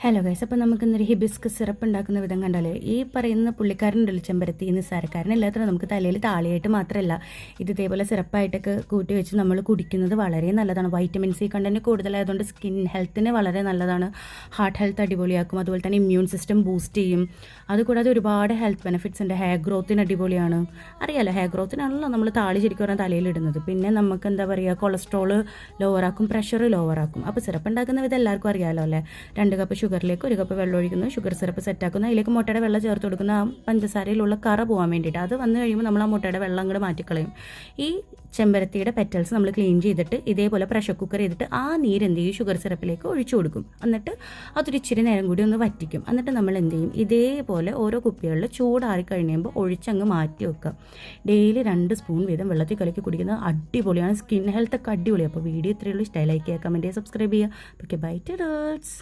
Hello guys, അപ്പോൾ നമുക്ക് ഇന്നൊരു ഹിബിസ്കസ് സിറപ്പ് ഉണ്ടാക്കുന്ന വിധം കണ്ടാലേ ഈ പറയുന്ന പുള്ളിക്കാരനുണ്ടല്ലോ ചെമ്പരത്തി നിസ്സാരക്കാരനല്ലാത്ത നമുക്ക് തലയിൽ താളിയായിട്ട് മാത്രമല്ല ഇത് ഇതേപോലെ സിറപ്പായിട്ടൊക്കെ കൂട്ടി വെച്ച് നമ്മൾ കുടിക്കുന്നത് വളരെ നല്ലതാണ്. വൈറ്റമിൻ സി കണ്ടന്റ് കൂടുതലായതുകൊണ്ട് സ്കിൻ ഹെൽത്തിന് വളരെ നല്ലതാണ്. ഹാർട്ട് ഹെൽത്ത് അടിപൊളിയാക്കും, അതുപോലെ തന്നെ ഇമ്മ്യൂൺ സിസ്റ്റം ബൂസ്റ്റ് ചെയ്യും. അതുകൂടാതെ ഒരുപാട് ഹെൽത്ത് ബെനിഫിറ്റ്സ് ഉണ്ട്. ഹെയർ ഗ്രോത്തിന് അടിപൊളിയാണ്. അറിയാലോ, ഹെയർ ഗ്രോത്തിനാണല്ലോ നമ്മൾ താളി ശരിക്കും പറഞ്ഞാൽ തലയിലിടുന്നത്. പിന്നെ നമുക്ക് എന്താ പറയുക, കൊളസ്ട്രോൾ ലോവറാക്കും, പ്രഷർ ലോവറാക്കും. അപ്പോൾ സിറപ്പ് ഉണ്ടാക്കുന്ന വിധം എല്ലാവർക്കും അറിയാമല്ലോ അല്ലേ. 2 കപ്പ് ഷുഗറിലേക്ക് 1 കപ്പ് വെള്ളം ഒഴിക്കുന്നു, ഷുഗർ സിറപ്പ് സെറ്റാക്കുന്നു, അതിലേക്ക് മുട്ടയുടെ വെള്ളം ചേർത്ത് കൊടുക്കുന്ന ആ പഞ്ചസാരയിലുള്ള കറ പോകാൻ വേണ്ടിയിട്ട്. അത് വന്നു കഴിയുമ്പോൾ നമ്മൾ ആ മുട്ടയുടെ വെള്ളം അങ്ങോട്ട് മാറ്റിക്കളയും. ഈ ചെമ്പരത്തിയുടെ പെറ്റൽസ് നമ്മൾ ക്ലീൻ ചെയ്തിട്ട് ഇതേപോലെ പ്രഷർ കുക്കർ ചെയ്തിട്ട് ആ നീര് എന്ത് ചെയ്യും, ഷുഗർ സിറപ്പിലേക്ക് ഒഴിച്ചു കൊടുക്കും. എന്നിട്ട് അതൊരു ഇച്ചിരി നേരം കൂടി ഒന്ന് വറ്റിക്കും. എന്നിട്ട് നമ്മൾ എന്ത് ചെയ്യും, ഇതേപോലെ ഓരോ കുപ്പികളിൽ ചൂടാറി കഴിയുമ്പോൾ ഒഴിച്ചങ്ങ് മാറ്റി വെക്കുക. ഡെയിലി 2 സ്പൂൺ വീതം വെള്ളത്തിൽ കലക്കി കുടിക്കുന്നത് അടിപൊളിയാണ്. സ്കിൻ ഹെൽത്ത് ഒക്കെ അടിപൊളിയാണ്. അപ്പോൾ വീഡിയോ ഇത്രയുള്ളൂ. ഇഷ്ടമായി ലൈക്ക് ചെയ്യുക, കമൻറ്റ് ചെയ്യുക, സബ്സ്ക്രൈബ് ചെയ്യുക. Okay, bye to ഡേർസ്.